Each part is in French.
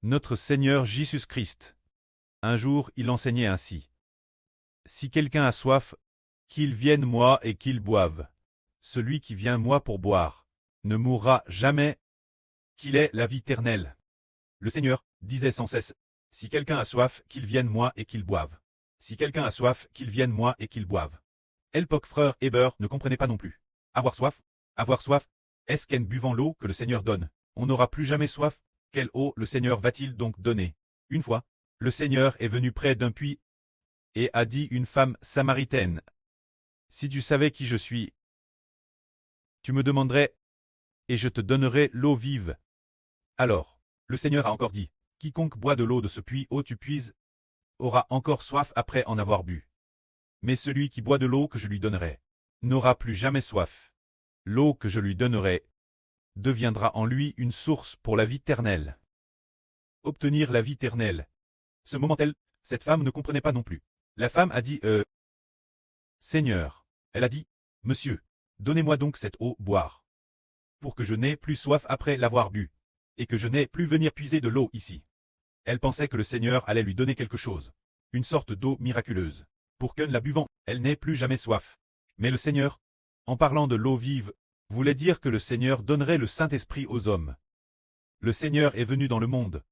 Notre Seigneur Jésus-Christ. Un jour, il enseignait ainsi. Si quelqu'un a soif, qu'il vienne moi et qu'il boive. Celui qui vient moi pour boire ne mourra jamais, qu'il ait la vie éternelle. Le Seigneur disait sans cesse, si quelqu'un a soif, qu'il vienne moi et qu'il boive. Si quelqu'un a soif, qu'il vienne moi et qu'il boive. Elpoc frère Heber ne comprenait pas non plus. Avoir soif, est-ce qu'en buvant l'eau que le Seigneur donne, on n'aura plus jamais soif? Quelle eau le Seigneur va-t-il donc donner? Une fois, le Seigneur est venu près d'un puits et a dit une femme samaritaine. Si tu savais qui je suis, tu me demanderais, et je te donnerai l'eau vive. Alors, le Seigneur a encore dit, quiconque boit de l'eau de ce puits où tu puises, aura encore soif après en avoir bu. Mais celui qui boit de l'eau que je lui donnerai, n'aura plus jamais soif. L'eau que je lui donnerai deviendra en lui une source pour la vie éternelle. Obtenir la vie éternelle. Ce moment-là, cette femme ne comprenait pas non plus. La femme a dit, Seigneur. Elle a dit, Monsieur, donnez-moi donc cette eau boire. Pour que je n'ai plus soif après l'avoir bu. Et que je n'ai plus venir puiser de l'eau ici. Elle pensait que le Seigneur allait lui donner quelque chose. Une sorte d'eau miraculeuse. Pour qu'en la buvant, elle n'ait plus jamais soif. Mais le Seigneur, en parlant de l'eau vive, voulait dire que le Seigneur donnerait le Saint-Esprit aux hommes. Le Seigneur est venu dans le monde,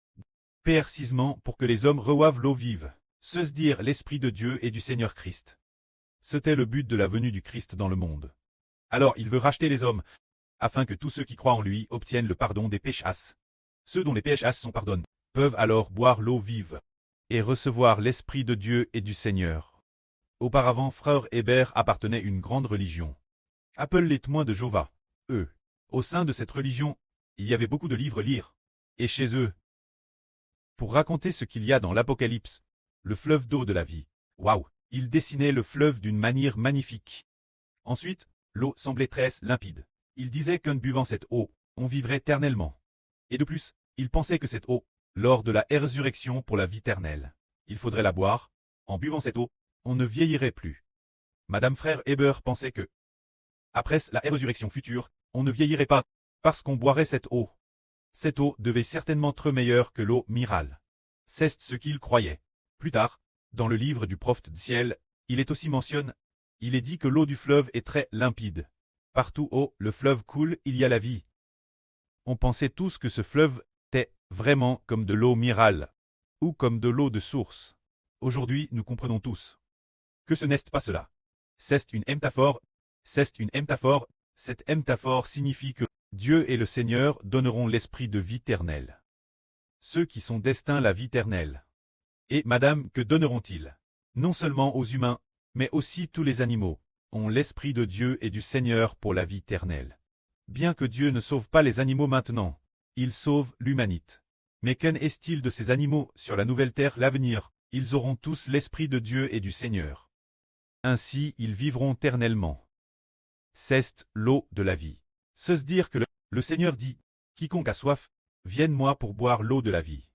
précisément pour que les hommes reçoivent l'eau vive, se dire l'Esprit de Dieu et du Seigneur Christ. C'était le but de la venue du Christ dans le monde. Alors il veut racheter les hommes, afin que tous ceux qui croient en lui obtiennent le pardon des péchés. Ceux dont les péchés sont pardonnés, peuvent alors boire l'eau vive, et recevoir l'Esprit de Dieu et du Seigneur. Auparavant, frère Heber appartenait à une grande religion. Appelle les témoins de Jéhovah. Eux. Au sein de cette religion, il y avait beaucoup de livres à lire. Et chez eux, pour raconter ce qu'il y a dans l'Apocalypse, le fleuve d'eau de la vie. Waouh! Ils dessinaient le fleuve d'une manière magnifique. Ensuite, l'eau semblait très limpide. Ils disaient qu'en buvant cette eau, on vivrait éternellement. Et de plus, ils pensaient que cette eau, lors de la résurrection pour la vie éternelle, il faudrait la boire. En buvant cette eau, on ne vieillirait plus. Madame frère Heber pensait que, après la résurrection future, on ne vieillirait pas, parce qu'on boirait cette eau. Cette eau devait certainement être meilleure que l'eau minérale. C'est ce qu'il croyait. Plus tard, dans le livre du prophète du ciel, il est aussi mentionné, il est dit que l'eau du fleuve est très limpide. Partout où le fleuve coule, il y a la vie. On pensait tous que ce fleuve était vraiment comme de l'eau minérale, ou comme de l'eau de source. Aujourd'hui, nous comprenons tous que ce n'est pas cela. C'est une métaphore. Cette métaphore signifie que Dieu et le Seigneur donneront l'esprit de vie éternelle. Ceux qui sont destinés à la vie éternelle. Et, madame, que donneront-ils? Non seulement aux humains, mais aussi tous les animaux, ont l'esprit de Dieu et du Seigneur pour la vie éternelle. Bien que Dieu ne sauve pas les animaux maintenant, il sauve l'humanité. Mais qu'en est-il de ces animaux sur la nouvelle terre l'avenir? Ils auront tous l'esprit de Dieu et du Seigneur. Ainsi ils vivront éternellement. C'est l'eau de la vie. Se dire que le Seigneur dit, quiconque a soif, vienne moi pour boire l'eau de la vie.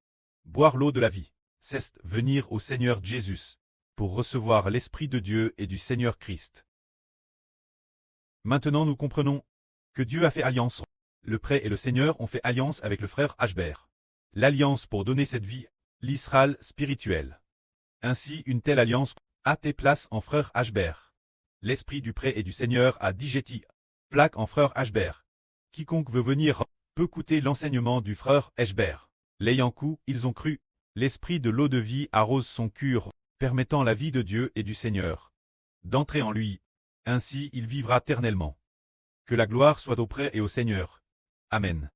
Boire l'eau de la vie, c'est venir au Seigneur Jésus, pour recevoir l'Esprit de Dieu et du Seigneur Christ. Maintenant nous comprenons que Dieu a fait alliance. Le prêtre et le Seigneur ont fait alliance avec le frère Heber. L'alliance pour donner cette vie, l'Israël spirituel. Ainsi une telle alliance a été place en frère Heber. L'Esprit du prêtre et du Seigneur a digéti, plaque en frère Heber. Quiconque veut venir peut écouter l'enseignement du frère Heber. L'ayant cru, ils ont cru. L'Esprit de l'eau de vie arrose son cœur, permettant la vie de Dieu et du Seigneur d'entrer en lui. Ainsi il vivra éternellement. Que la gloire soit au prêtre et au Seigneur. Amen.